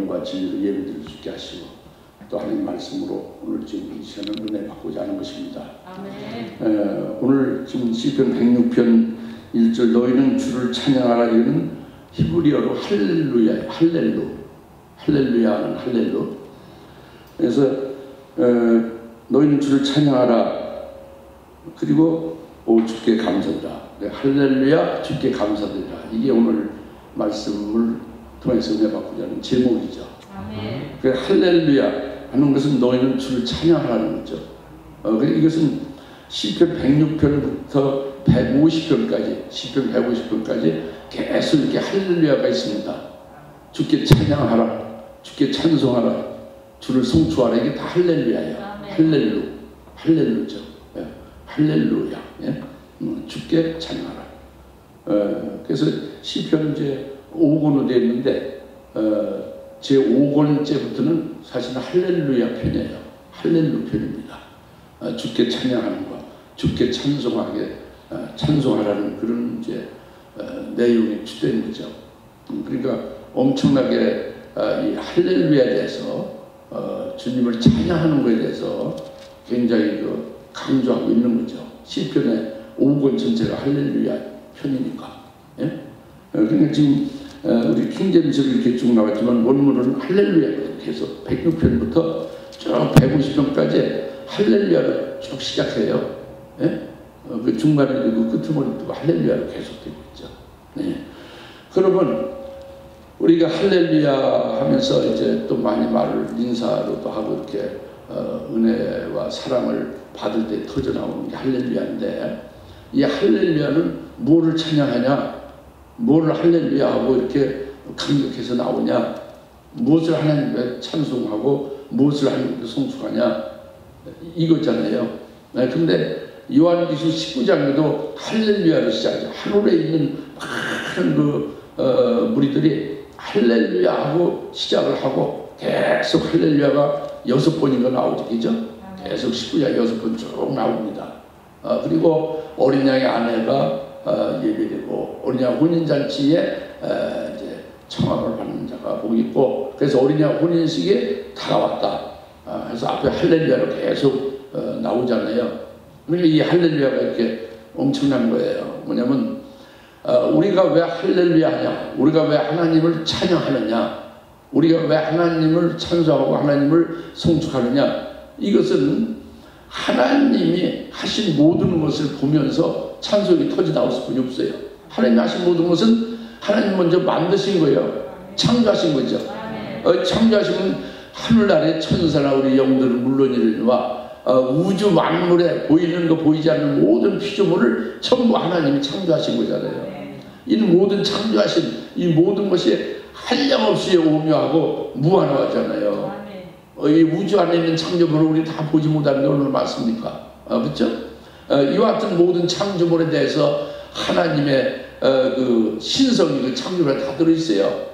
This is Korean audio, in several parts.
영과 진리로 예배드릴 수 있게 하시고 또 하나님 말씀으로 오늘 지금 이 시간을 은혜 받고자 하는 것입니다. 아멘. 오늘 지금 시편 106편 1절 너희는 주를 찬양하라. 이거는 히브리어로 할렐루야예요. 할렐루야는 할렐루. 그래서 너희는 주를 찬양하라. 그리고 주께 감사드리라. 할렐루야 주께 감사드리라. 이게 오늘 말씀을 통해서 은혜 받고자 하는 제목이죠. 아멘. 할렐루야 하는 것은 너희는 주를 찬양하라는 거죠. 이것은 시편 106편부터 150편까지 시편 150편까지 계속 이렇게 할렐루야가 있습니다. 주께 찬양하라. 주께 찬송하라. 주를 송축하라. 이게 다 할렐루야예요. 할렐루죠. 예. 할렐루야. 예? 주께 찬양하라. 그래서 시편 이제 5권으로 되어 있는데 제 5권째부터는 사실은 할렐루야 편이에요. 할렐루 편입니다. 주께 찬양하는 것, 주께 찬송하라는 그런 이제 내용이 주된 거죠. 그러니까 엄청나게 이 할렐루야에 대해서 주님을 찬양하는 것에 대해서 굉장히 강조하고 있는 거죠. 시편의 5권 전체가 할렐루야 편이니까. 예? 그러니까 지금 우리 킹제임스로 이렇게 쭉 나왔지만 원문은 할렐루야거든요. 계속 106편부터 쭉 150편까지 할렐루야로 쭉 시작해요. 예? 그 중간에 그 끝머리 또 할렐루야로 계속되고 있죠. 네. 그러면 우리가 할렐루야 하면서 이제 또 많이 말을 인사로도 하고 이렇게 은혜와 사랑을 받을 때 터져 나오는 게 할렐루야인데, 이 할렐루야는 뭐를 찬양하냐, 뭐를 할렐루야 하고 이렇게 강력해서 나오냐, 무엇을 하나님께 찬송하고 무엇을 하나님께 송축하냐, 이거잖아요. 네, 근데 요한계시록 19장에도 할렐루야로 시작하죠. 하늘에 있는 많은 무리들이 할렐루야 하고 시작을 하고 계속 할렐루야가 6번인가 나오죠. 그죠? 계속 19장 6번 쭉 나옵니다. 그리고 어린 양의 아내가 예배되고 어린 양 혼인잔치에 이제 청함을 받는 자가 복이 있고, 그래서 어린 양 혼인식이 다가왔다. 그래서 앞에 할렐루야로 계속 나오잖아요. 그러니까 이 할렐루야가 이렇게 엄청난 거예요. 뭐냐면 우리가 왜 할렐루야 하냐, 우리가 왜 하나님을 찬양하느냐, 우리가 왜 하나님을 찬송하고 하나님을 송축하느냐, 이것은 하나님이 하신 모든 것을 보면서 찬송이 터져 나올 수뿐이 없어요. 하나님이 하신 모든 것은 하나님 먼저 만드신 거예요. 창조하신 거죠. 창조하시면 하늘 아래 천사나 우리 영들은 물론이니와 우주 만물에 보이는 거 보이지 않는 모든 피조물을 전부 하나님이 창조하신 거잖아요. 이 모든 창조하신 이 모든 것이 한량없이 오묘하고 무한하잖아요. 이 우주 안에 있는 창조물을 우리 다 보지 못하는 게 얼마나 많습니까? 그렇죠? 이와 같은 모든 창조물에 대해서 하나님의 그 신성이 그 창조물에 다 들어있어요.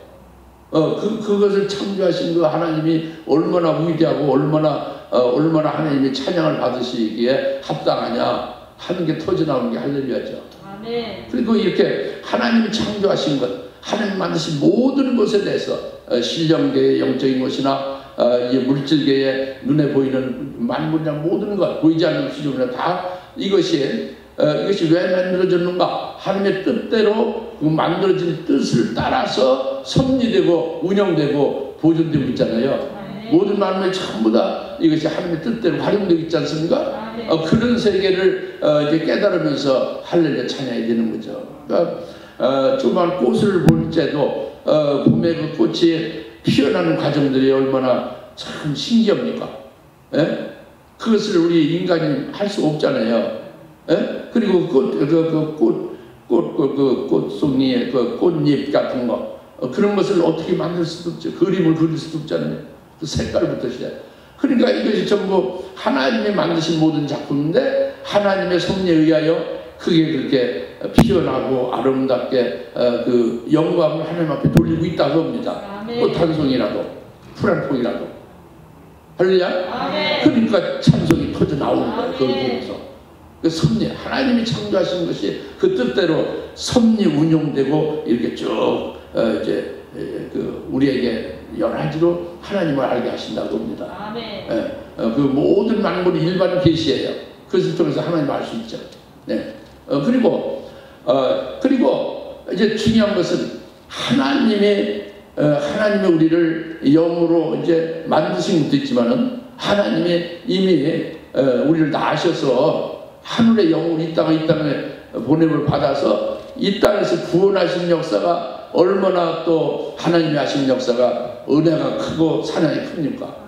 그것을 창조하신 그 하나님이 얼마나 위대하고 얼마나 하나님의 찬양을 받으시기에 합당하냐 하는 게 터져나오는 게 할렐루야죠. 아멘. 그리고 이렇게 하나님이 창조하신 것, 하나님 만드신 모든 것에 대해서 신령계의 영적인 것이나 이 물질계의 눈에 보이는 만물이나 모든 것, 보이지 않는 피조물이나 다 이것이 왜 만들어졌는가, 하나님의 뜻대로 그 만들어진 뜻을 따라서 섭리되고 운영되고 보존되고 있잖아요. 모든 만물이 전부 다 이것이 하나님의 뜻대로 활용되고 있지 않습니까? 그런 세계를 이제 깨달으면서 할렐루야 찬양이 되는 거죠. 그러니까 조그만 꽃을 볼 때도 봄에 그 꽃이 피어나는 과정들이 얼마나 참 신기합니까? 예? 그것을 우리 인간이 할 수 없잖아요. 예? 그리고 꽃송이의 그 꽃잎 같은 거, 그런 것을 어떻게 만들 수도 없죠. 그림을 그릴 수도 없잖아요. 그 색깔부터 시작. 그러니까 이것이 전부 하나님이 만드신 모든 작품인데 하나님의 섭리에 의하여 그게 그렇게 피어나고 아름답게 그 영광을 하나님 앞에 돌리고 있다고 합니다. 꽃 한 송이라도 풀 한 포기라도. 할렐루야. 그러니까 찬송이 터져 나오는 거예요. 그걸 보면서 그 섭리, 하나님이 창조하신 것이 그 뜻대로 섭리 운용되고 이렇게 쭉 이제 우리에게 여러 가지로 하나님을 알게 하신다고 봅니다. 아멘. 그 모든 만물이 일반 계시예요. 그것을 통해서 하나님을 알 수 있죠. 네. 그리고 이제 중요한 것은 하나님의 우리를 영으로 이제 만드신 것도 있지만은 하나님이 이미 우리를 낳으셔서 하늘의 영으로 이 땅에 보냄을 받아서 이 땅에서 구원하신 역사가 얼마나 또 하나님이 하신 역사가 은혜가 크고 사랑이 큽니까?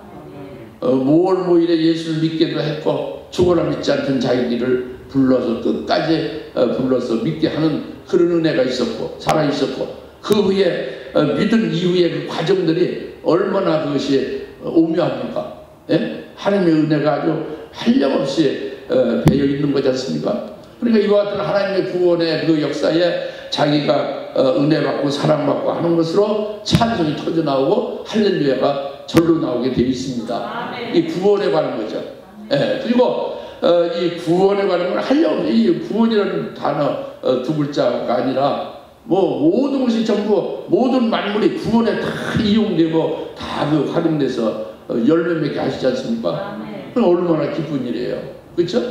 모월모일에 예수를 믿게도 했고 죽어라 믿지 않던 자기들을 불러서 끝까지 불러서 믿게 하는 그런 은혜가 있었고 사랑이 있었고 그 후에 믿은 이후의 그 과정들이 얼마나 그것이 오묘합니까? 예? 하나님의 은혜가 아주 한량없이 배어 있는 거지 않습니까? 그러니까 이와 같은 하나님의 구원의 그 역사에 자기가 은혜 받고 사랑받고 하는 것으로 찬송이 터져 나오고 할렐루야가 절로 나오게 되어 있습니다. 이 구원에 관한 거죠. 예, 그리고 이 구원에 관한 건 한량없이 이 구원이라는 단어 두 글자가 아니라 모든 것이 전부 모든 만물이 구원에 다 이용되고 다 그 활용돼서 열매 맺게 하시지 않습니까? 그럼 얼마나 기쁜 일이에요. 그렇죠?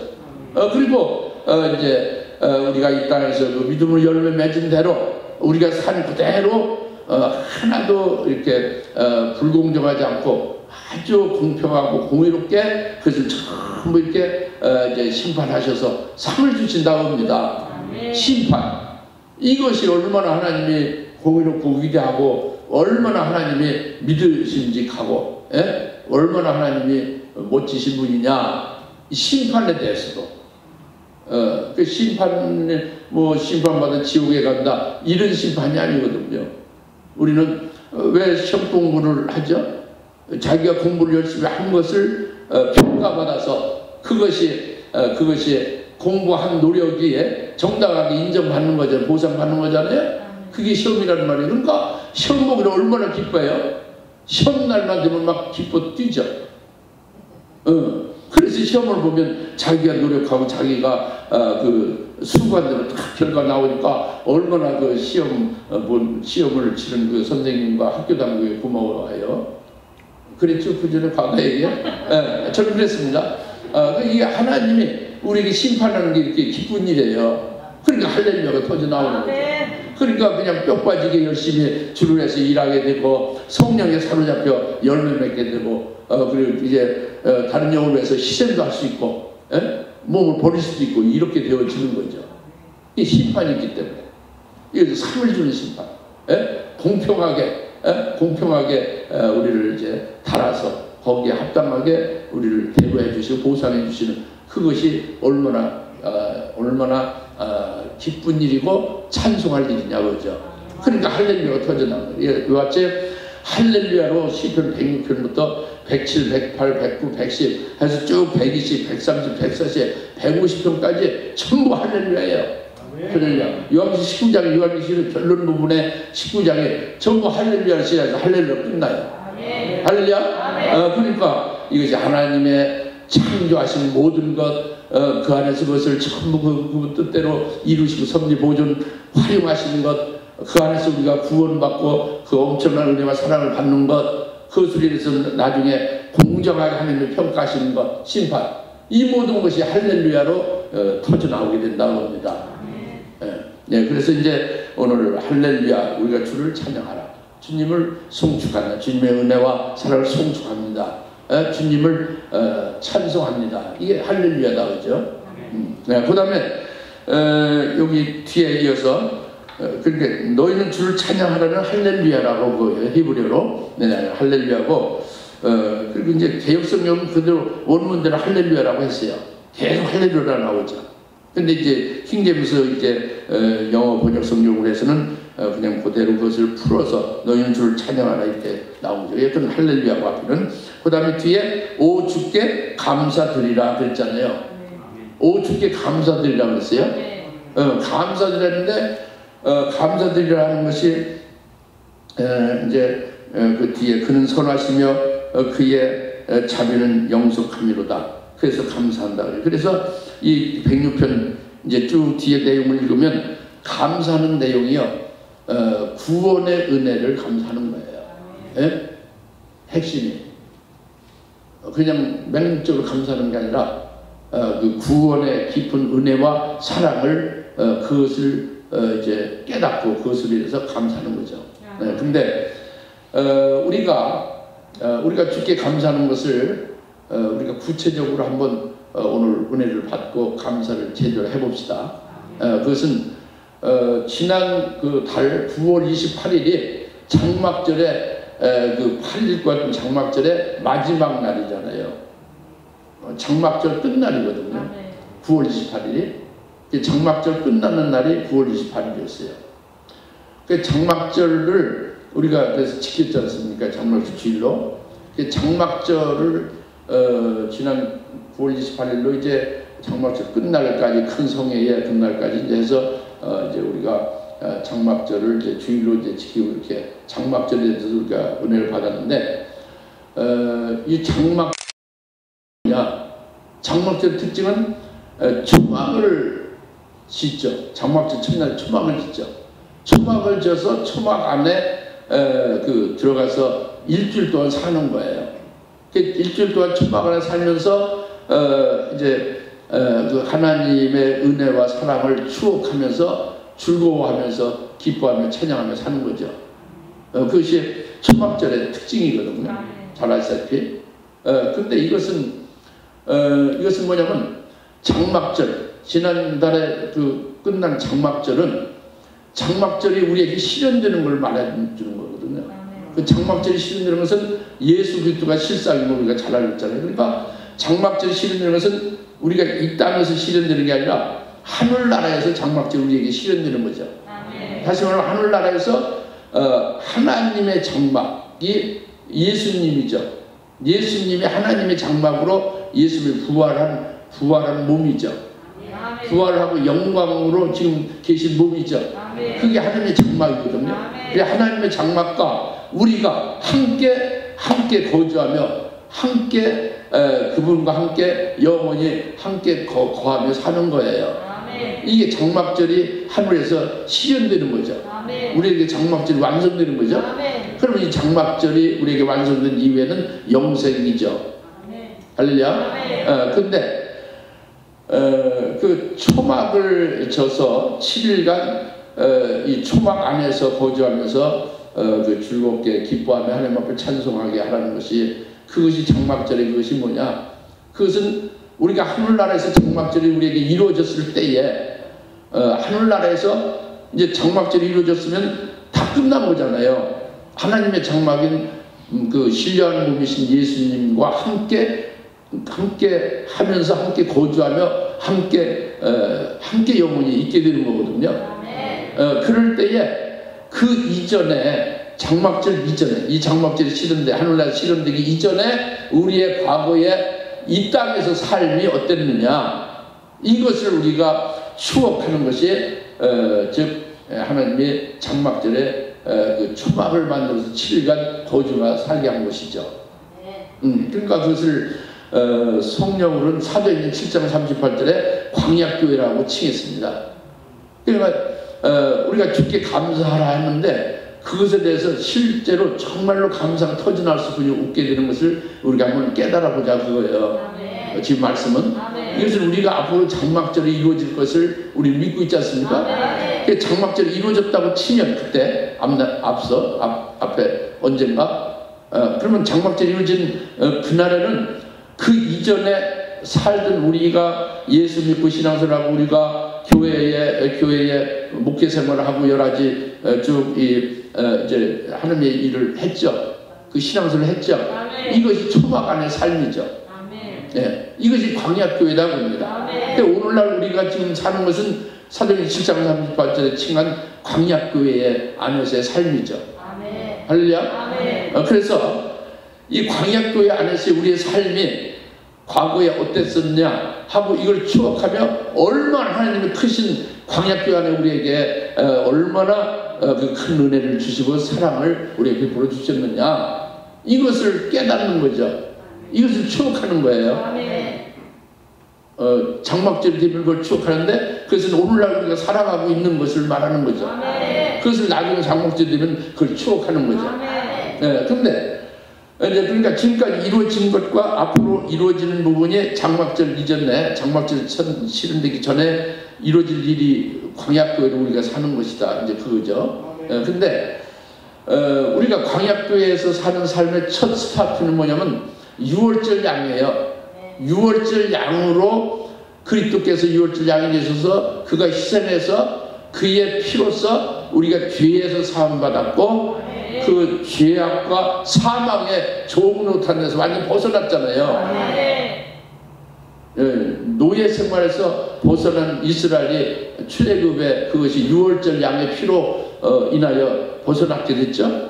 그리고 이제 우리가 이 땅에서 그 믿음으로 열매 맺은 대로 우리가 산 그대로 하나도 이렇게 불공정하지 않고 아주 공평하고 공의롭게 그것을 전부 이렇게 이제 심판하셔서 상을 주신다고 합니다. 심판. 이것이 얼마나 하나님이 공의롭고 위대하고 얼마나 하나님이 믿으심직하고 얼마나 하나님이 멋지신 분이냐. 심판에 대해서도 그 심판을 심판받아 지옥에 간다 이런 심판이 아니거든요. 우리는 왜 시험 공부를 하죠? 자기가 공부를 열심히 한 것을 평가받아서 그것이 공부한 노력이 정당하게 인정받는 거잖아요. 보상받는 거잖아요. 그게 시험이라는 말이에요. 그러니까 시험 보기를 얼마나 기뻐해요? 시험 날만 되면 막 기뻐 뛰죠. 그래서 시험을 보면 자기가 노력하고 자기가 그 수고한 대로 딱 결과 나오니까 얼마나 그 시험을 치른 그 선생님과 학교 당국에 고마워해요. 그랬죠? 그 전에 과거에 저는 그랬습니다. 이게 하나님이 우리에게 심판하는 게 이렇게 기쁜 일이에요. 그러니까 할렐루야가 터져 나오는 거죠. 그러니까 그냥 뼈 빠지게 열심히 주를 해서 일하게 되고 성령에 사로잡혀 열매 맺게 되고 그리고 이제 다른 영을 위해서 희생도 할 수 있고 몸을 버릴 수도 있고 이렇게 되어지는 거죠. 이 심판이 있기 때문에 이것도 상을 주는 심판. 공평하게 우리를 이제 달아서 거기에 합당하게 우리를 대우해 주시고 보상해 주시는 그것이 얼마나 기쁜 일이고 찬송할 일이냐고 그러죠. 그러니까 할렐루야가 터져나오는 거예요. 이와 같이 할렐루야로 시편 106편부터 107, 108, 109, 110 해서 쭉 120, 130, 140, 150편까지 전부 할렐루야예요. 할렐루야. 요한계시록 19장, 요한계시록 결론 부분에 19장에 전부 할렐루야를 시작해서 할렐루야 끝나요. 할렐루야. 그러니까 이것이 하나님의 창조하신 모든 것 그 안에서 그것을 전부 그 뜻대로 이루시고 섭리 보존 활용하시는 것 그 안에서 우리가 구원받고 그 엄청난 은혜와 사랑을 받는 것 그것을 위해서 나중에 공정하게 하나님을 평가하시는 것 심판 이 모든 것이 할렐루야로 터져 나오게 된다고 합니다. 네, 그래서 이제 오늘 할렐루야 우리가 주를 찬양하라 주님을 송축한다 주님의 은혜와 사랑을 송축합니다. 주님을 찬송합니다. 이게 할렐루야다 그죠? 네, 그 다음에 여기 뒤에 이어서 그러니까 너희는 주를 찬양하라는 할렐루야라고 그 히브리어로 할렐루야고 그리고 이제 개역성경은 그대로 원문대로 할렐루야라고 했어요. 계속 할렐루야가 나오죠. 근데 이제 킹제임스 이제 영어 번역 성경에서는 그냥 그대로 그것을 풀어서 너희는 주를 찬양하라 이렇게 나오죠. 여튼 할렐루야고 앞에는 그 다음에 뒤에 오 주께 감사드리라 그랬잖아요. 오 주께 감사드리라 그랬어요. 감사드리는데 감사드리라는 것이 이제 그 뒤에 그는 선하시며 그의 자비는 영속함이로다. 그래서 감사한다. 그래서 이 106편 이제 쭉 뒤에 내용을 읽으면 감사하는 내용이요. 구원의 은혜를 감사하는 거예요. 예? 핵심이 그냥 맹목적으로 감사하는 게 아니라 그 구원의 깊은 은혜와 사랑을 그것을 이제 깨닫고 그것을 위해서 감사하는 거죠. 근데 우리가 주께 감사하는 것을 우리가 구체적으로 한번 오늘 은혜를 받고 감사를 제대로 해봅시다. 그것은 지난 그 달 9월 28일이 장막절에 그 8일과 장막절의 마지막 날이잖아요. 장막절 끝날이거든요. 9월 28일이 장막절 끝나는 날이 9월 28일이었어요. 그 장막절을 우리가 그래서 지켰지 않습니까? 장막절 주일로. 그 장막절을 지난 9월 28일로 이제 장막절 끝날까지 큰 성회의 끝날까지 이제 해서 이제 우리가 장막절을 이제 주일로 이제 지키고 이렇게 장막절에 대해서 우리가 은혜를 받았는데 이 장막절 특징은 초막을 짓죠. 장막절 첫날 초막을 짓죠. 초막을 져서 초막 안에 들어가서 일주일 동안 사는 거예요. 일주일 동안 초막 안에 살면서 이제 그 하나님의 은혜와 사랑을 추억하면서 즐거워하면서 기뻐하며 찬양하며 사는 거죠. 그것이 초막절의 특징이거든요. 잘 아시다시피. 근데 이것은 뭐냐면 장막절, 지난달에 그 끝난 장막절이 우리에게 실현되는 걸 말해주는 거거든요. 그 장막절이 실현되는 것은 예수 그리스도가 실상인 걸 우리가 잘 알고 있잖아요. 그러니까 장막절이 실현되는 것은 우리가 이 땅에서 실현되는 게 아니라 하늘나라에서 장막절이 우리에게 실현되는 거죠. 다시 말하면 하늘나라에서 하나님의 장막이 예수님이죠. 예수님이 하나님의 장막으로 예수님이 부활한 몸이죠. 부활하고 영광으로 지금 계신 몸이죠. 그게 하나님의 장막이거든요. 하나님의 장막과 우리가 함께 거주하며 함께 그분과 함께 영원히 함께 거하며 사는 거예요. 이게 장막절이 하늘에서 실현되는 거죠. 우리에게 장막절이 완성되는 거죠. 그러면 이 장막절이 우리에게 완성된 이후에는 영생이죠. 할렐루야. 근데 그 초막을 져서 7일간 이 초막 안에서 거주하면서 그 즐겁게 기뻐하며 하나님 앞에 찬송하게 하라는 것이 그것이 장막절의 그것이 뭐냐? 그것은 우리가 하늘나라에서 장막절이 우리에게 이루어졌을 때에 하늘나라에서 이제 장막절이 이루어졌으면 다 끝난 거잖아요. 하나님의 장막인 그 신령한 몸이신 예수님과 함께 하면서 함께 거주하며 함께 영원히 있게 되는 거거든요. 그럴 때에 그 이전에 장막절 이전에 이 장막절이 하늘나라 실현되기 이전에 우리의 과거에 이 땅에서 삶이 어땠느냐 이것을 우리가 추억하는 것이 즉 하나님의 장막절에 그 초막을 만들어서 7일간 거주가 살게 한 것이죠. 그러니까 그것을 성령으로는 사도행전 7장 38절에 광야교회라고 칭했습니다. 그러니까 우리가 주께 감사하라 했는데 그것에 대해서 실제로 정말로 감사가 터져나올 수뿐이 없게 되는 것을 우리가 한번 깨달아보자 그거예요. 지금 말씀은 이것을 우리가 앞으로 장막절이 이루어질 것을 우리 믿고 있지 않습니까? 장막절이 이루어졌다고 치면 그때 앞에 언젠가 그러면 장막절이 이루어진 그날에는 그 이전에 살던 우리가 예수 믿고 신앙생활하고 우리가 교회에 목회 생활을 하고 여러 가지 쭉 이제 하나님의 일을 했죠. 그 신앙생활을 했죠. 이것이 초막 안의 삶이죠. 네, 이것이 광야교회다 봅니다. 근데 오늘날 우리가 지금 사는 것은 사도행전 7장 38절에 칭한 광야교회 안에서의 삶이죠. 할렐루야. 그래서 이 광야교회 안에서의 우리의 삶이 과거에 어땠었냐 하고 이걸 추억하며 얼마나 하나님의 크신 광야교회 안에 우리에게 얼마나 그 큰 은혜를 주시고 사랑을 우리에게 베풀어 주셨느냐 이것을 깨닫는 거죠. 이것을 추억하는 거예요. 장막절이 되는 걸 추억하는데 그것은 오늘날 우리가 살아가고 있는 것을 말하는 거죠. 그것을 나중에 장막절 되면 그걸 추억하는 거죠. 네, 근데 이제 그러니까 지금까지 이루어진 것과 앞으로 이루어지는 부분이 장막절 이전에 장막절 실현되기 전에 이루어질 일이 광야교회로 우리가 사는 것이다. 이제 그거죠. 근데 우리가 광야교회에서 사는 삶의 첫 스타트는 뭐냐면 유월절 양이에요. 유월절 양으로 그리스도께서 유월절 양이 되셔서 그가 희생해서 그의 피로써 우리가 죄에서 사함받았고 그 죄악과 사망의 종노탄에서 완전히 벗어났잖아요. 노예 생활에서 벗어난 이스라엘이 출애굽의 그것이 유월절 양의 피로 인하여 벗어났게 됐죠.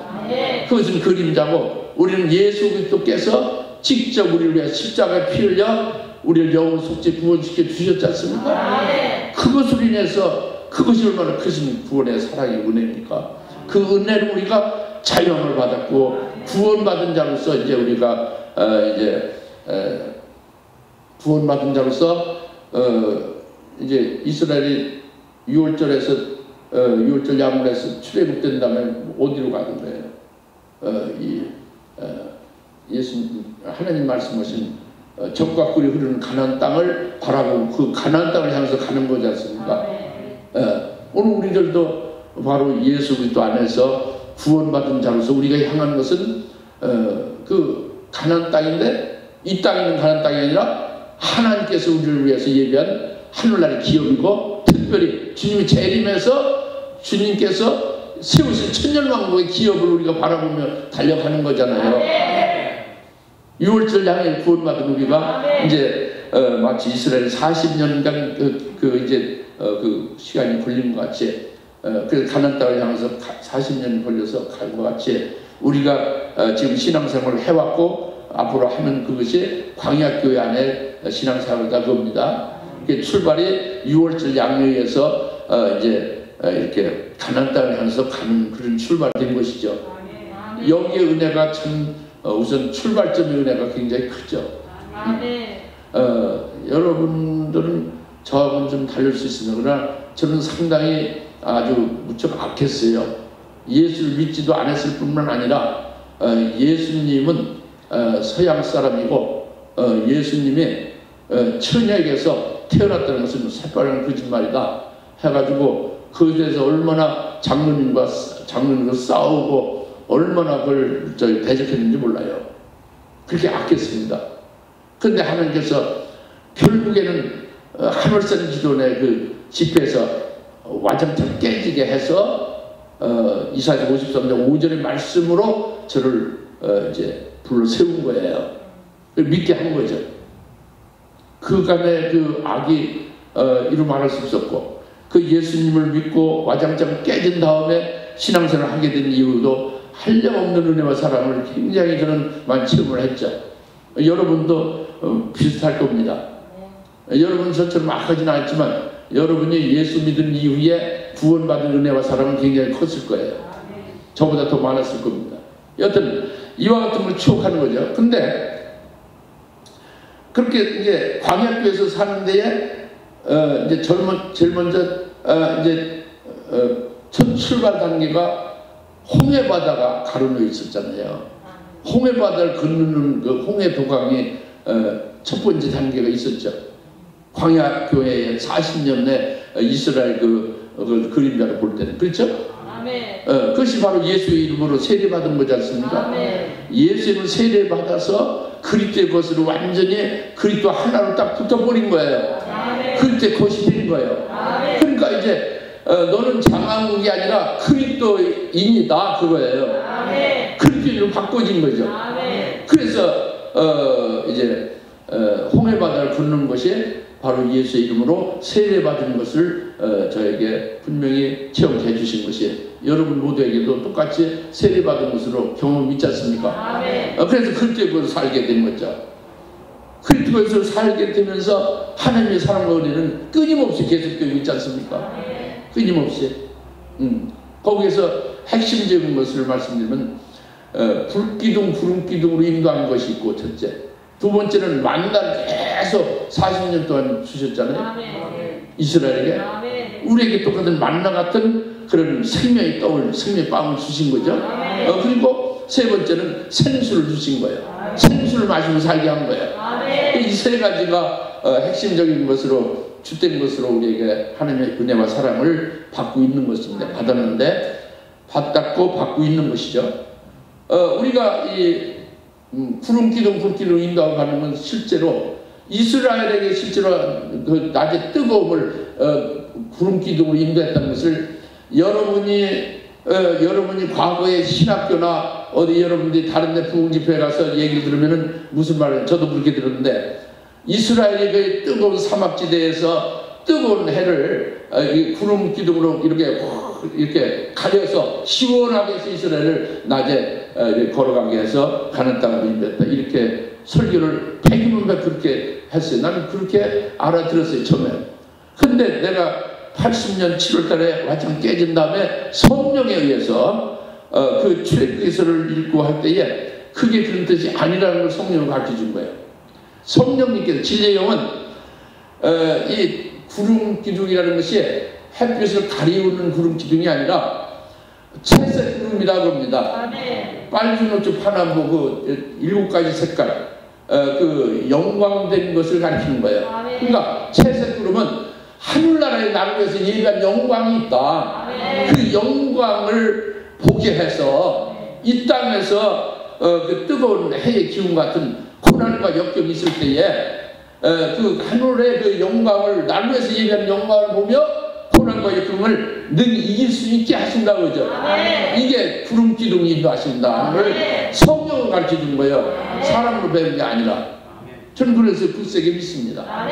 그것은 그림자고 우리는 예수 그리스도께서 직접 우리를 위해 십자가에 피 흘려 우리를 영원 속죄 구원시켜 주셨지 않습니까? 그것으로 인해서 그것이 얼마나 크신 구원의 사랑의 은혜입니까? 그 은혜를 우리가 자유함을 받았고 구원받은 자로서 이제 우리가 구원받은 자로서 이제 이스라엘이 유월절에서 유월절 야문에서 출애굽된 다음에 어디로 가는 거예요? 예수 하나님 말씀하신 적과 꿀이 흐르는 가나안 땅을 바라보고 그 가나안 땅을 향해서 가는 거지 않습니까? 오늘 우리들도 바로 예수 그리스도 안에서 구원받은 자로서 우리가 향하는 것은 그 가나안 땅인데 이 땅에 있는 가나안 땅이 아니라 하나님께서 우리를 위해서 예비한 하늘나라의 기업이고 특별히 주님이 재림해서 주님께서 세우신 천년왕국의 기업을 우리가 바라보며 달려가는 거잖아요. 유월절 향해 구원받은 우리가 이제 마치 이스라엘 40년간 그 시간이 걸린 것 같이 그래서 가나안 땅을 향해서 40년이 걸려서 간 것 같이 우리가 지금 신앙생활을 해왔고 앞으로 하는 그것이 광야교회 안에 신앙생활이다 그겁니다. 출발이 유월절 양육에서 이제 이렇게 가나안 땅을 향해서 가는 그런 출발된 것이죠. 여기에 은혜가 참 우선 출발점의 은혜가 굉장히 크죠. 여러분들은 저하고는 좀 다를 수 있습니다. 그러나 저는 상당히 아주 무척 악했어요. 예수를 믿지도 않았을 뿐만 아니라 예수님은 서양 사람이고 예수님이 천약에서 태어났다는 것은 새빨간 거짓말이다 해가지고 그에 대해서 얼마나 장로님과 싸우고 얼마나 그걸 대적했는지 몰라요. 그렇게 악했습니다. 그런데 하나님께서 결국에는 하늘산 기도원의 그 집회에서 와장창 깨지게 해서 이사야 53장 5절의 말씀으로 저를 이제 불러 세운 거예요. 믿게 한 거죠. 그간의 그 악이 이루 말할 수 없었고 그 예수님을 믿고 와장창 깨진 다음에 신앙생활을 하게 된 이유도 한량없는 은혜와 사랑을 굉장히 저는 많이 체험을 했죠. 여러분도 비슷할 겁니다. 여러분 저처럼 악하지는 않지만 여러분이 예수 믿은 이후에 구원받은 은혜와 사랑은 굉장히 컸을 거예요. 저보다 더 많았을 겁니다. 여튼 이와 같은 걸 추억하는 거죠. 근데 그렇게 이제 광야교에서 사는 데에 이제 제일 먼저 이제 첫 출발 단계가 홍해바다가 가로놓여 있었잖아요. 홍해바다를 건너는 그 홍해도강이 첫 번째 단계가 있었죠. 광야교회의 40년의 이스라엘 그 그림자를 볼 때는 그렇죠? 그것이 바로 예수의 이름으로 세례받은 거지 않습니까? 예수님을 세례받아서 그리스도의 것으로 완전히 그리스도 하나로 딱 붙어버린 거예요. 그리스도의 것이 된 거예요. 그러니까 이제 너는 장한국이 아니라 그리스도인이다 그거예요. 그리스도인으로 바꿔진 거죠. 그래서 이제 홍해바다를 건너는 것이 바로 예수의 이름으로 세례받은 것을 저에게 분명히 체험해 주신 것이 여러분 모두에게도 똑같이 세례받은 것으로 경험 있지 않습니까? 그래서 그리스도에서 살게 된 거죠. 그리스도에서 살게 되면서 하나님의 사랑과 은혜는 끊임없이 계속되고 있지 않습니까? 끊임없이. 거기에서 핵심적인 것을 말씀드리면 불기둥 구름기둥으로 인도하는 것이 있고 첫째. 두 번째는 만날 계속 40년 동안 주셨잖아요. 이스라엘에게. 우리에게 똑같은 만나 같은 그런 생명의 떡을, 생명의 빵을 주신 거죠. 그리고 세 번째는 생수를 주신 거예요. 생수를 마시고 살게 한 거예요. 이 세 가지가 핵심적인 것으로 주된 것으로 우리에게 하나님의 은혜와 사랑을 받고 있는 것입니다. 받았는데 받았고 받고 있는 것이죠. 우리가 이 구름 기둥 불길로 인도하고 가는 건 실제로 이스라엘에게 실제로 그 낮의 뜨거움을 구름 기둥으로 인도했다는 것을 여러분이 과거에 신학교나 어디 여러분들이 다른 데 부흥 집회에 가서 얘기를 들으면은 무슨 말을 저도 그렇게 들었는데 이스라엘의 그 뜨거운 사막지대에서 뜨거운 해를 구름 기둥으로 이렇게 가려서 시원하게 해서 이스라엘을 낮에 걸어가게 해서 가는 땅으로 인도했다. 이렇게 설교를 100년 그렇게 했어요. 나는 그렇게 알아들었어요, 처음에. 근데 내가 80년 7월 달에 완전 깨진 다음에 성령에 의해서 그 출애굽기서를 읽고 할 때에 그게 그런 뜻이 아니라는 걸 성령을 가르쳐 준 거예요. 성령님께서 진리의 영은 이 구름 기둥이라는 것이 햇빛을 가리우는 구름 기둥이 아니라 채색 구름이다 그럽니다. 빨주, 노초, 파남보 그 7가지 색깔 그 영광된 것을 가리키는 거예요. 그러니까 채색 구름은 하늘나라의 나를 위해서 예비한 영광이 있다. 그 영광을 보게 해서 이 땅에서 그 뜨거운 해의 기운 같은 고난과 역경이 있을 때에 그 하늘의 그 영광을 나를 위해서 예비한 영광을 보며 고난과 역경을 능히 이길 수 있게 하신다고 그러죠. 이게 구름 기둥이 인도하신다. 성령을 가르쳐 준 거예요. 사람으로 배운 게 아니라. 저는 그래서 굳세게 믿습니다.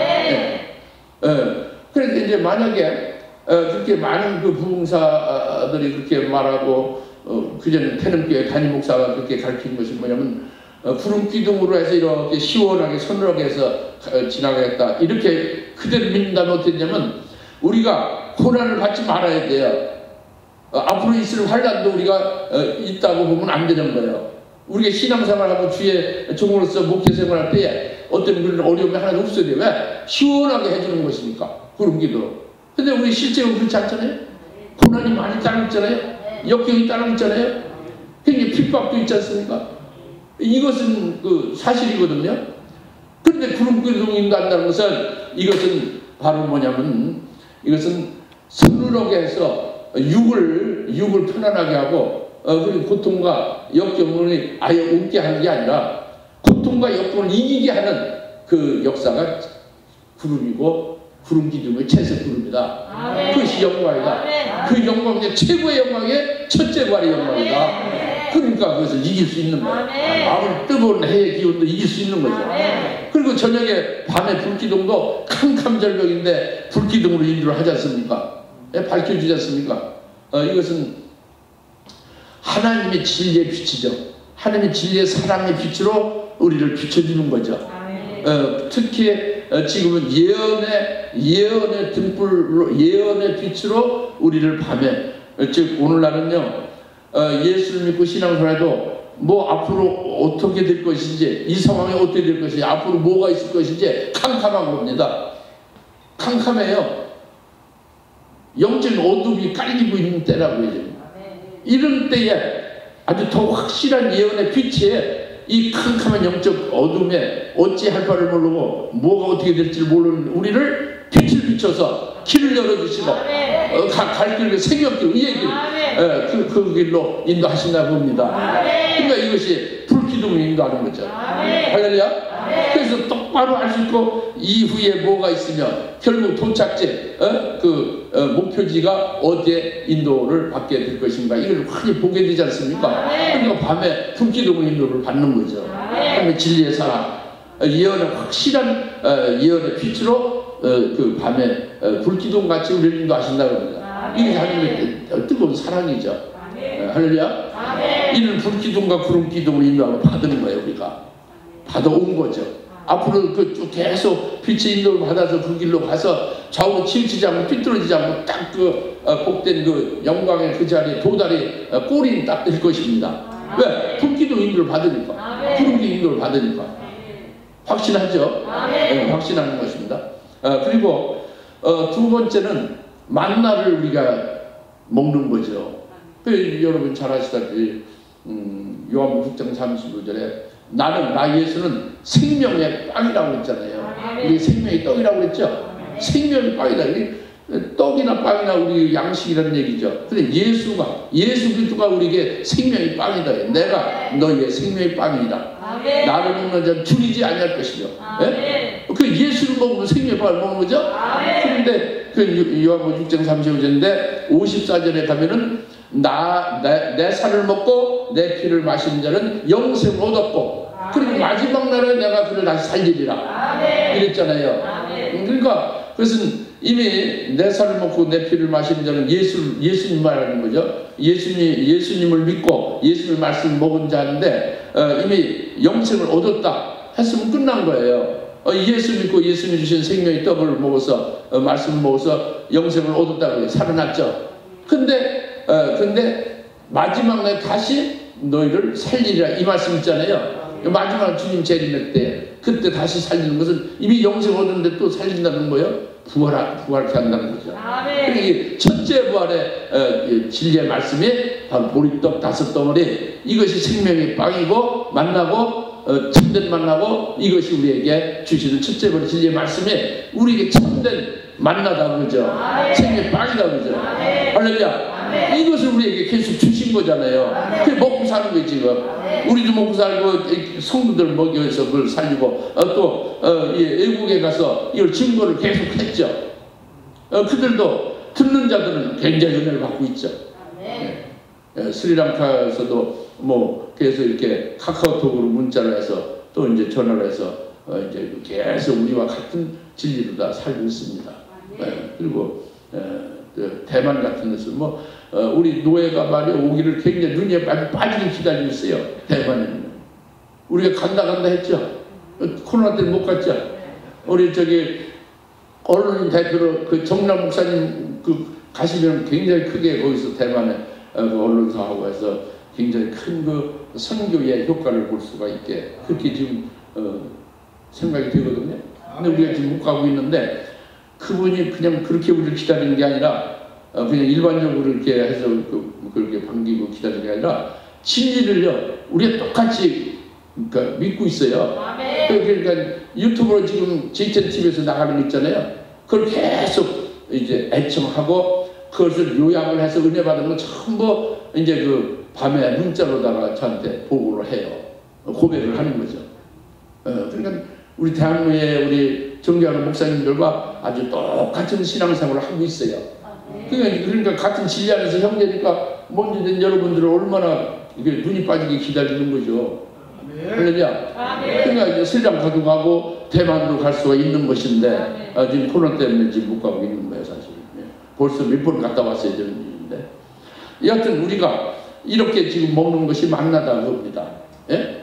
그래서 이제 만약에 그렇게 많은 그 부흥사들이 그렇게 말하고 그전에 태릉교회 담임 목사가 그렇게 가르친 것이 뭐냐면 구름 기둥으로 해서 이렇게 시원하게 서늘하게 해서 지나가겠다. 이렇게 그대로 믿는다면 어땠냐면 우리가 고난을 받지 말아야 돼요. 앞으로 있을 환란도 우리가 있다고 보면 안 되는 거예요. 우리가 신앙생활하고 주의 종으로서 목회생활할 때에 어떤 그런 어려움이 하나도 없어야 돼요. 왜? 시원하게 해주는 것이니까. 구름 기둥. 근데 우리 실제로 그렇지 않잖아요. 고난이 많이 따르잖아요. 역경이 따르잖아요. 굉장히 핍박도 있지 않습니까? 이것은 그 사실이거든요. 그런데 구름 기둥이 인도한다는 것은 이것은 바로 뭐냐면 이것은 서늘하게 해서 육을 편안하게 하고 그리고 고통과 역경을 아예 없게 하는 게 아니라 고통과 역경을 이기게 하는 그 역사가 구름이고 구름 기둥의 채색 구름이다. 그것이 영광이다. 그 영광이 최고의 영광의 첫째 발의 영광이다. 그러니까 그것을 이길 수 있는 거예요. 아무리 뜨거운 해의 기운도 이길 수 있는 거죠. 그리고 저녁에 밤에 불기둥도 캄캄절벽인데 불기둥으로 인도를 하지 않습니까? 밝혀주지 않습니까? 이것은 하나님의 진리의 빛이죠. 하나님의 진리의 사랑의 빛으로 우리를 비춰주는 거죠. 특히 지금은 예언의 등불로 예언의 빛으로 우리를 밤에 즉 오늘날은요 예수를 믿고 신앙생활해도 뭐 앞으로 어떻게 될 것인지 이 상황이 어떻게 될 것인지 앞으로 뭐가 있을 것인지 캄캄한 겁니다. 캄캄해요. 영적인 어둠이 깔리고 있는 때라고 해요. 이런 때에 아주 더 확실한 예언의 빛에 이 캄캄한 영적 어둠에 어찌할 바를 모르고 뭐가 어떻게 될지를 모르는 우리를 빛을 비춰서 길을 열어주시고 갈 길을 생명길 의의 길 그 길로 인도하신다고 봅니다. 그러니까 이것이 불기둥을 인도하는 거죠. 할렐루야. 그래서 똑바로 알 수 있고 이후에 뭐가 있으면 결국 도착지 목표지가 어디에 인도를 받게 될 것인가 이걸 확히 보게 되지 않습니까? 그러니까 밤에 불기둥을 인도를 받는 거죠. 밤에 진리의 사랑 예언의 확실한 예언의 빛으로 그 밤에 불기둥 같이 우리를 인도하신다고 합니다. 이게 하나님의 뜨거운 사랑이죠. 할렐루야. 이는 불기둥과 구름기둥을 인도하고 받는 거예요. 우리가 받아온 거죠. 앞으로 쭉 계속 빛의 인도를 받아서 그 길로 가서 좌우로 치우치지 않고 삐뚤어지지 않고 딱 그 복된 그 영광의 그 자리에 도달이 꼬리는 딱 될 것입니다. 왜? 불기둥 인도를 받으니까 구름기 인도를 받으니까 확신하죠. 확신하는 것입니다. 그리고 두 번째는 만나를 우리가 먹는 거죠. 여러분 잘 아시다시피 요한복음 6장 35절에 나 예수는 생명의 빵이라고 했잖아요. 우리 생명의 떡이라고 했죠. 생명의 빵이다. 떡이나 빵이나 우리 양식이라는 얘기죠. 근데 예수 그리스도가 우리에게 생명의 빵이다. 내가 너희의 생명의 빵이다. 나를 먹는 자는 줄이지 아니할 것이죠. 예? 그 예수를 먹으면 생명의 빵을 먹는 거죠. 그런데 그 요한복음 6장 35절인데 54절에 가면은 내 살을 먹고 내 피를 마시는 자는 영생을 얻었고 그리고 마지막 날에 내가 그를 다시 살리리라 이랬잖아요. 그러니까 그것은 이미 내 살을 먹고 내 피를 마시는 자는 예수님 말하는 거죠. 예수님을 믿고 예수님의 말씀을 먹은 자인데 이미 영생을 얻었다 했으면 끝난 거예요. 예수 믿고 예수님이 주신 생명의 떡을 먹어서 말씀을 먹어서 영생을 얻었다고 살아났죠. 근데 마지막 날 다시 너희를 살리리라 이 말씀 있잖아요. 마지막 주님 재림할 때 그때 다시 살리는 것은 이미 영생 얻었는데 또 살린다는 거예요. 부활케 한다는 거죠. 그러니까 첫째 부활의 진리의 말씀이 바로 보리떡 5덩어리 이것이 생명의 빵이고 만나고 참된 만나고 이것이 우리에게 주시는 첫째 부활의 진리의 말씀이 우리에게 참된 만나다 그러죠. 생명의 빵이다 그러죠. 할렐루야. 이것을 우리에게 계속 주신 거잖아요. 그게 먹고 사는 거예요 지금. 우리도 먹고 살고 성도들 먹여서 그걸 살리고 또 외국에 가서 이걸 증거를 계속 했죠. 그들도 듣는 자들은 굉장히 은혜를 받고 있죠. 스리랑카에서도 뭐 계속 이렇게 카카오톡으로 문자를 해서 또 이제 전화를 해서 이제 계속 우리와 같은 진리로 다 살고 있습니다. 그리고 대만 같은 데서 뭐 우리 노예가 말이야 오기를 굉장히 눈에 빠지게 기다리고 있어요. 대만에는 우리가 간다 했죠. 코로나 때문에 못 갔죠. 우리 저기 언론 대표로 그 정남 목사님 가시면 굉장히 크게 거기서 대만에 그 언론사하고 해서 굉장히 큰 그 선교의 효과를 볼 수가 있게 그렇게 지금 생각이 되거든요. 근데 우리가 지금 못 가고 있는데 그분이 그냥 그렇게 우리를 기다리는 게 아니라 그냥 일반적으로 이렇게 해서 그렇게 반기고 기다리는 게 아니라 진리를요 우리가 똑같이 그러니까 믿고 있어요. 그러니까 유튜브로 지금 JTBC에서 나가는 거 있잖아요. 그걸 계속 이제 애청하고 그것을 요약을 해서 은혜 받은 거 전부 이제 그 밤에 문자로다가 저한테 보고를 해요. 고백을 하는 거죠. 그러니까 우리 대한민국의 우리 존경하는 목사님들과 아주 똑같은 신앙생활을 하고 있어요. 그러니까 같은 진리 안에서 형제니까 먼저된 여러분들은 얼마나 눈이 빠지게 기다리는 거죠. 할렐루야. 그러니까 이제 스리랑카도 가고 대만도 갈 수가 있는 것인데 지금 코로나 때문에 지금 못 가고 있는 거예요 사실. 벌써 몇 번 갔다 왔어야 되는 일인데 여하튼 우리가 이렇게 지금 먹는 것이 만나다 그겁니다. 예?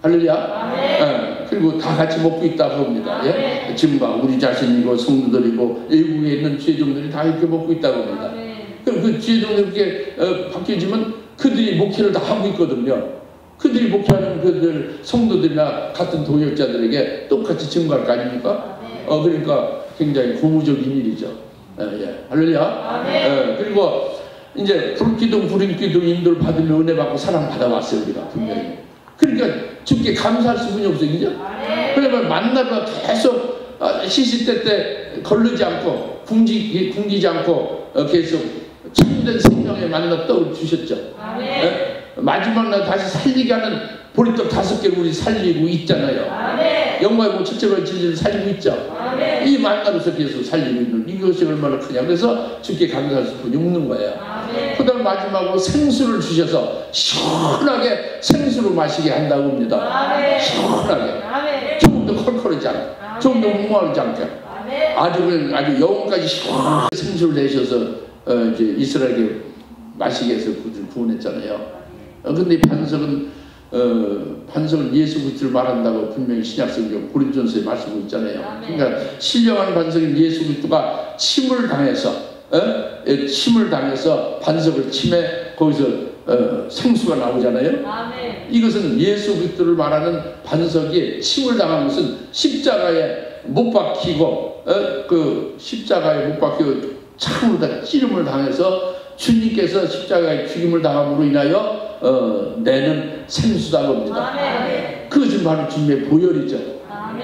할렐루야. 그리고 다 같이 먹고 있다 그겁니다. 예? 지금 우리 자신이고 성도들이고 외국에 있는 지회종들이 다 이렇게 먹고 있다 그럽니다. 그럼 그 지회종들께 바뀌어지면 그들이 목회를 다 하고 있거든요. 그들이 목회하는 그들 성도들이나 같은 동역자들에게 똑같이 증거할 거 아닙니까? 그러니까 굉장히 고무적인 일이죠. 할렐루야. 그리고 이제 불기둥 불인기둥 인도를 받으며 은혜 받고 사랑 받아왔어요 우리가 분명히. 그러니까 주께 감사할 수분이 없어요, 그죠? 그러면 만나가 계속 시시때 때 걸르지 않고 굶기지 않고 계속 참된 생명의 만나 떡을 주셨죠. 마지막 날 다시 살리게 하는 보리떡 5개를 우리 살리고 있잖아요. 영광의 뭐 첫째 번 진리를 살리고 있죠. 이 만나로서 계속 살리고 있는 이것이 얼마나 크냐. 그래서 주께 감사할 수뿐이 없는 거예요. 그 다음 마지막으로 생수를 주셔서 시원하게 생수로 마시게 한다고 합니다. 시원하게. 조금 더 컬컬하지 않고 조금 더 무모하지 않게 아주 영혼까지 시원하게 생수를 내셔서 이제 이스라엘에게 마시게 해서 그들을 구원했잖아요. 근데 반석은 예수 그리스도를 말한다고 분명히 신약성경 고린도전서에 말씀하고 있잖아요. 그러니까 신령한 반석인 예수 그리스도가 침을 당해서 반석을 침해 거기서 생수가 나오잖아요. 이것은 예수 그리스도를 말하는 반석이 침을 당한 것은 십자가에 못 박히고 그 십자가에 못 박혀 창으로 다 찌름을 당해서 주님께서 십자가에 죽임을 당함으로 인하여 내는 생수다 겁니다. 그것은 바로 주님의 보혈이죠.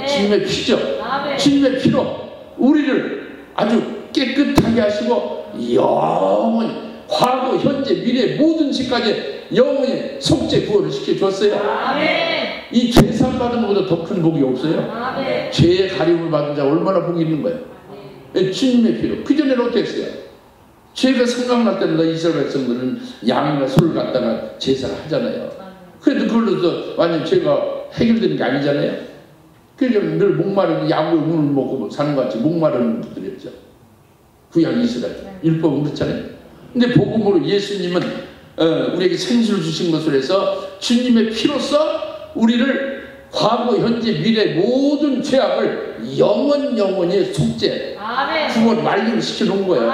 주님의 피죠. 주님의 피로 우리를 아주 깨끗하게 하시고 영원히 과거, 현재, 미래 모든 시까지 영원히 속죄 구원을 시켜줬어요. 이 죄산 받은 것보다 더 큰 복이 없어요. 죄의 가림을 받은 자 얼마나 복이 있는 거예요. 주님의 피로. 그전에는 어떻게 했어요? 죄가 생각날 때마다 이스라엘 백성들은 양이나 소를 갖다가 제사를 하잖아요. 그래도 그걸로도 완전 죄가 해결되는 게 아니잖아요. 그러니까 늘 목마른 양의 우물 먹고 사는 것 같이 목마른 분들이었죠. 구약 이스라엘. 율법은 그렇잖아요. 근데 복음으로 예수님은 우리에게 생수를 주신 것으로 해서 주님의 피로써 우리를 과거, 현재, 미래 모든 죄악을 영원히 속죄, 구원 완료를 시켜놓은 거예요.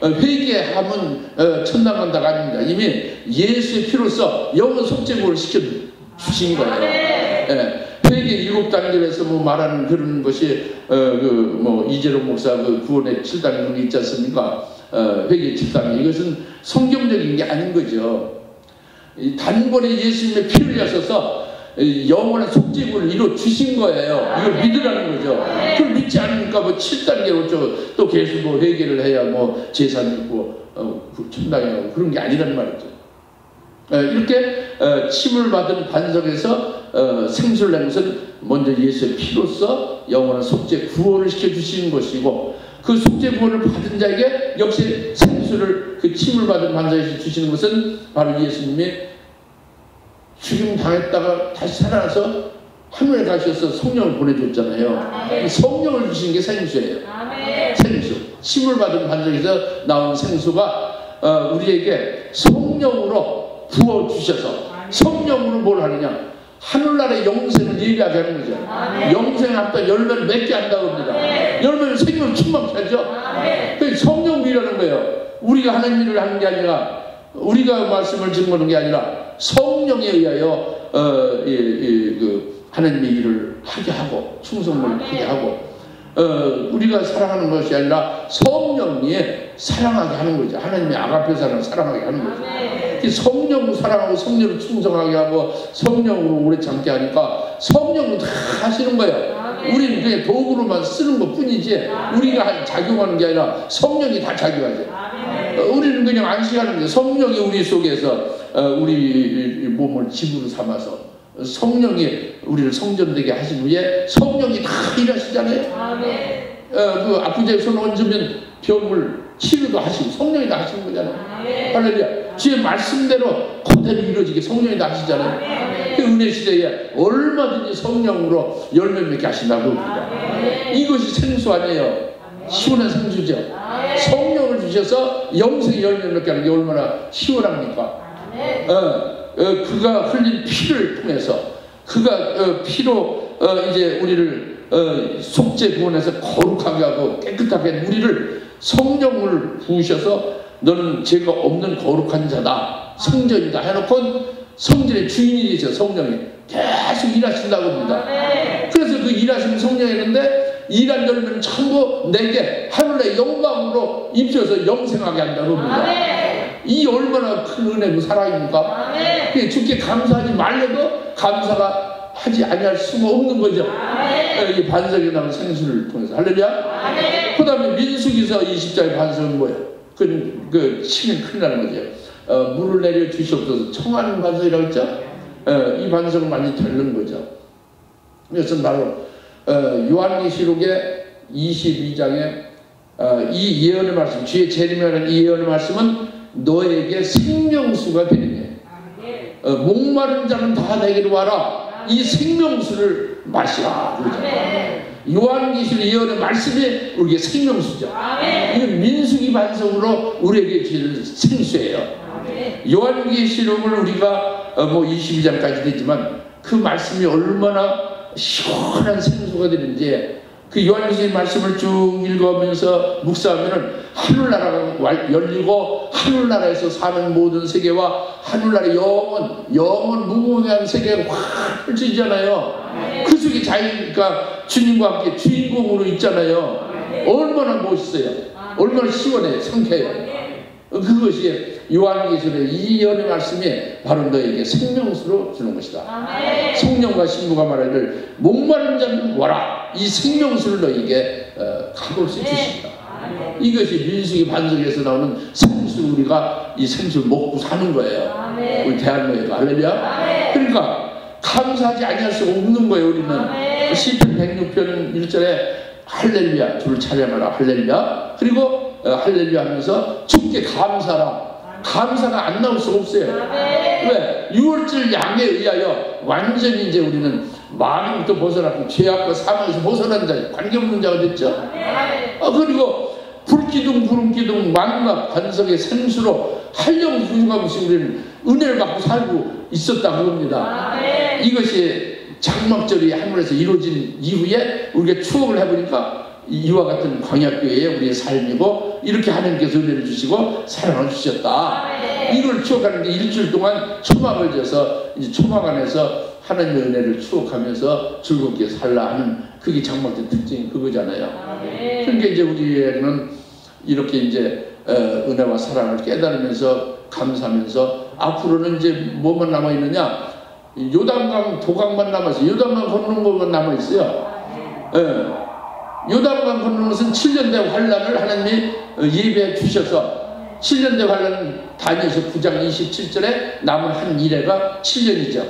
회개하면 천당 간다가 아닙니다. 이미 예수의 피로써 영원 속죄구원을 시켜주신 거예요. 회개 7단계에서 뭐 말하는 그런 것이 뭐 이재룡 목사 그 구원의 7단계 있지 않습니까? 회개 7단계. 이것은 성경적인 게 아닌 거죠. 단번에 예수님의 피를 흘려서 영원한 속죄구를 이루어 주신 거예요. 이걸 믿으라는 거죠. 그걸 믿지 않으니까 뭐 7단계로 또 계속 뭐 회개를 해야 뭐 제사를 있고 천당에 가고 그런 게 아니란 말이죠. 이렇게 침을 받은 반석에서 생수를 낸 것은 먼저 예수의 피로써 영원한 속죄 구원을 시켜주시는 것이고, 그 속죄 구원을 받은 자에게 역시 생수를 그 침을 받은 반석에서 주시는 것은 바로 예수님이 죽임 당했다가 다시 살아나서 하늘에 가셔서 성령을 보내줬잖아요. 성령을 주신 게 생수예요. 생수. 침을 받은 반석에서 나온 생수가 우리에게 성령으로 부어주셔서, 성령으로 뭘 하느냐? 하늘나라의 영생을 예비하게 하는 거죠. 영생을 합다 열매를 맺게 한다고 합니다. 열매는 생명을 충만케 하죠. 그 성령이라는 거예요. 우리가 하나님 일을 하는 게 아니라, 우리가 말씀을 증거하는 게 아니라 성령에 의하여 그 하나님의 일을 하게 하고 충성을 하게 하고, 우리가 사랑하는 것이 아니라 성령이 사랑하게 하는 거죠. 하나님의 아가페 사랑을 사랑하게 하는 거죠. 성령을 사랑하고 성령을 충성하게 하고 성령으로 오래 참게 하니까 성령은 다 하시는 거예요. 우리는 그냥 도구로만 쓰는 것 뿐이지 우리가 작용하는 게 아니라 성령이 다 작용하죠. 우리는 그냥 안식하는 거예요. 성령이 우리 속에서 우리 몸을 집으로 삼아서 성령이 우리를 성전되게 하신 후에 성령이 다 일하시잖아요. 그 아픈 자에 손 얹으면 병을 치료도 하시고 성령이 다 하시는 거잖아요. 할렐루야. 주의 말씀대로 그대로 이루어지게 성령이 다 하시잖아요. 그 은혜 시대에 얼마든지 성령으로 열매 맺게 하신다고 합니다. 이것이 생수 아니에요. 시원한 생수죠. 성령을 주셔서 영생의 열매 맺게 하는 게 얼마나 시원합니까? 그가 흘린 피를 통해서, 그가 피로 이제 우리를 속죄 구원해서 거룩하게 하고 깨끗하게 우리를 성령을 부으셔서 너는 죄가 없는 거룩한 자다, 성전이다 해놓고 성전의 주인이 되셔. 성령이 계속 일하신다고 합니다. 그래서 그 일하시는 성령이었는데 일한 열매는 전부 내게 하늘의 영광으로 입혀서 영생하게 한다고 합니다. 이 얼마나 큰 은혜고 사랑입니까? 주께 감사하지 말래도 감사가 하지 아니할 수가 없는 거죠. 이 반석에 나온 생수를 통해서. 할렐루야. 그 다음에 민수기서 20장의 반석은 뭐예요? 그 치면 큰일 나는 거죠. 물을 내려 주시옵소서. 청하는 반석이라고 했죠. 이 반석은 많이 닳는 거죠. 이것은 바로 요한계시록의 22장에 이 예언의 말씀, 주의 재림이라는 이 예언의 말씀은 너에게 생명수가 되느니 목마른 자는 다 내게로 와라. 이 생명수를 마시라. 요한계시록 예언의 말씀이 우리에게 생명수죠. 이건 민수기 반석으로 우리에게 주는 생수예요. 요한계시록을 우리가 뭐 22장까지 되지만 그 말씀이 얼마나 시원한 생수가 되는지, 그 요한계시록 말씀을 쭉 읽어가면서 묵상하면은 하늘나라가 열리고 하늘나라에서 사는 모든 세계와 하늘나라의 영원 무궁한 세계가 확 펼쳐지잖아요. 그 속에 자기가 주님과 함께 주인공으로 있잖아요. 얼마나 멋있어요. 얼마나 시원해요. 상쾌해요. 그것이 요한계시록의 이 연의 말씀이 바로 너에게 생명수로 주는 것이다. 성령과 신부가 말하기를 목마른 자는 와라. 이 생명수를 너에게 값없이 주신다. 이것이 민수기 반석에서 나오는 생수, 우리가 이 생수를 먹고 사는 거예요. 우리 대한민국에도. 할렐루야. 그러니까 감사하지 아니할 수 없는 거예요. 우리는 시편 106편 1절에 할렐루야 주를 찬양하라. 할렐루야. 그리고 할렐루야 하면서 주께 감사라. 감사가 안 나올 수가 없어요. 왜? 6월절 양에 의하여 완전히 이제 우리는 마음부터 벗어나고 죄악과 사망에서 벗어난 자, 관계없는 자가 됐죠. 그리고 불기둥 구름기둥 만나 반석의 생수로 한영 부유함없이 우리는 은혜를 받고 살고 있었다고 합니다. 이것이 장막절이 하늘에서 이루어진 이후에 우리가 추억을 해보니까 이와 같은 광야교회의 우리의 삶이고, 이렇게 하나님께서 은혜를 주시고 사랑을 주셨다. 이걸 추억하는데 일주일 동안 초막을 져서 이제 초막 안에서 하나님의 은혜를 추억하면서 즐겁게 살라 하는, 그게 장막절 특징이 그거잖아요. 그러니까 이제 우리는 이렇게 이제 은혜와 사랑을 깨달으면서 감사하면서 앞으로는 이제 뭐만 남아 있느냐? 요단강 도강만 남아서 요단강 건너는 것만 남아 있어요. 요단강 건너는 것은 7년대 환란을 하나님이 예배해 주셔서 7년대 환란 다니엘서 9장 27절에 남은 한 이래가 7년이죠.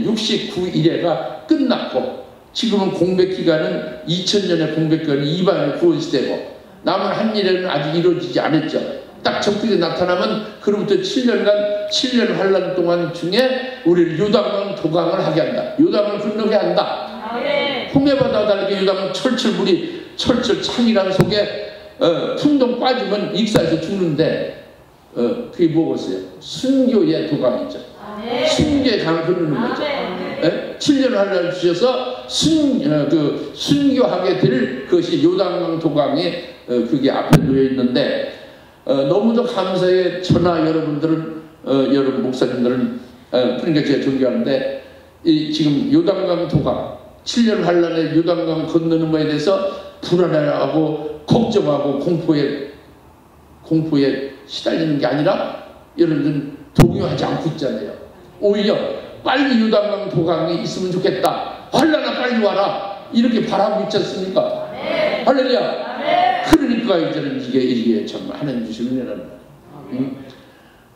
69일에가 끝났고, 지금은 공백기간은 2000년의 공백기간은 이방의 구원시대고, 남은 한 이래는 아직 이루어지지 않았죠. 딱 적들이 나타나면 그로부터 7년간 7년 환란 동안 중에 우리를 요단강 도강을 하게 한다. 요단을 건너게 한다. 홍해바다 다르게 요단은 철철 물이 철철 찬이란 속에 풍덩 빠지면 익사해서 죽는데, 그게 뭐겠어요? 순교의 도강이죠. 순교의 강 건너는 거죠. 7년 환란을 주셔서 순교하게 될 것이 요단강 도강이 그게 앞에 놓여 있는데, 너무도 감사해. 저나 여러분들은 여러분 목사님들은 그러니까 제가 존경하는데, 지금 요단강 도강 7년 환란에 요단강 건너는 것에 대해서 불안해하고 걱정하고 공포에 시달리는 게 아니라 여러분들은 동요하지 않고 있잖아요. 오히려 빨리 요단강 도강이 있으면 좋겠다. 환란아 빨리 와라. 이렇게 바라고 있지 않습니까? 할렐루야. 그러니까 이제는 이게 정말 하나님 주신 은혜라는 거예요.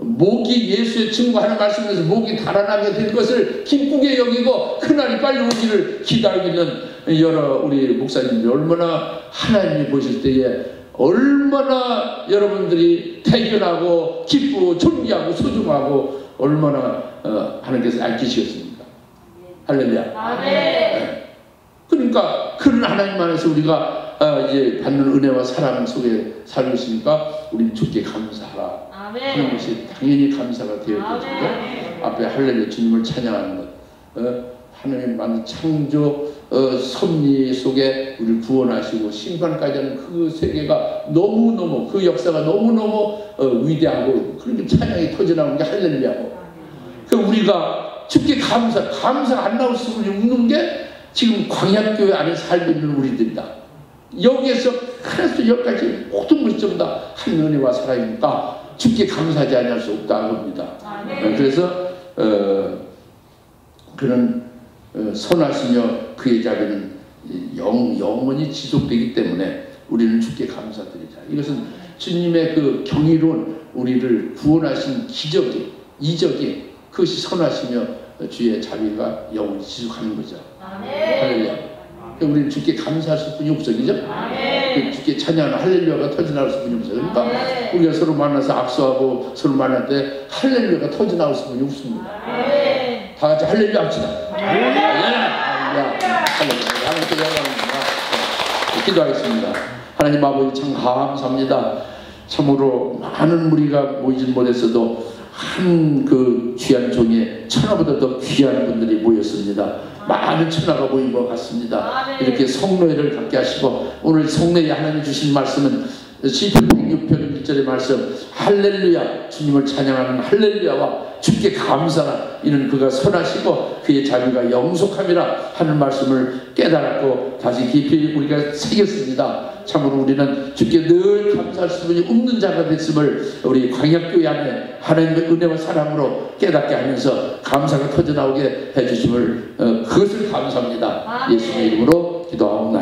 목이 예수의 증거하는 말씀에서 목이 달아나게 될 것을 기쁘게 여기고 그날이 빨리 오기를 기다리는 여러 우리 목사님들이 얼마나 하나님이 보실 때에 얼마나 여러분들이 대견하고 기쁘고 존귀하고 소중하고 얼마나 하나님께서 아끼시겠습니까? 할렐루야. 그러니까 그런 하나님 안에서 우리가 이제 받는 은혜와 사랑 속에 살고 있으니까 우리는 주께 감사하라 하는 것이 당연히 감사가 되어졌는데, 앞에 할렐루야 주님을 찬양하는 것, 하나님 만든 창조 섭리 속에 우리를 구원하시고 심판까지 하는 그 세계가 너무너무, 그 역사가 너무너무 위대하고, 그렇게 찬양이 터져나오는 게 할렐루야고, 그 우리가 주께 감사가 안 나올 수밖에 없는 게 지금 광야교회 안에 살고 있는 우리들이다. 여기에서 하나에서 여기까지 모든 것이 전부 다 한 은혜와 사랑이니까 주께 감사하지 않을 수 없다고 합니다. 그래서 그는 선하시며 그의 자비는 영원히 지속되기 때문에 우리는 주께 감사드리자. 이것은 주님의 그 경이로운 우리를 구원하신 이적이 그것이 선하시며 주의 자비가 영원히 지속하는 거죠. 할렐루야. 우리는 주께 감사할 수뿐이 없어, 그죠? 주께 찬양하는 할렐루야가 터져나올 수뿐이 없어. 그러니까 우리가 서로 만나서 악수하고 서로 만날 때 할렐루야가 터져나올 수뿐이 없습니다. 다 같이 할렐루야 합시다. 할렐루야. 하나님께 영광입니다. 기도하겠습니다. 하나님 아버지 참 감사합니다. 참으로 많은 무리가 모이진 못했어도 한 그 귀한 종에 천하보다 더 귀한 분들이 모였습니다. 많은 천하가 모인 것 같습니다. 이렇게 성례를 갖게 하시고, 오늘 성례에 하나님 주신 말씀은 시편 106편 1절의 말씀, 할렐루야 주님을 찬양하는 할렐루야와 주께 감사나 이는 그가 선하시고 그의 자비가 영속함이라 하는 말씀을 깨달았고 다시 깊이 우리가 새겼습니다. 참으로 우리는 주께 늘 감사할 수밖에 없는 자가 됐음을 우리 광역교회 안에 하나님의 은혜와 사랑으로 깨닫게 하면서 감사가 터져나오게 해주심을 그것을 감사합니다. 예수님의 이름으로 기도하옵나이다.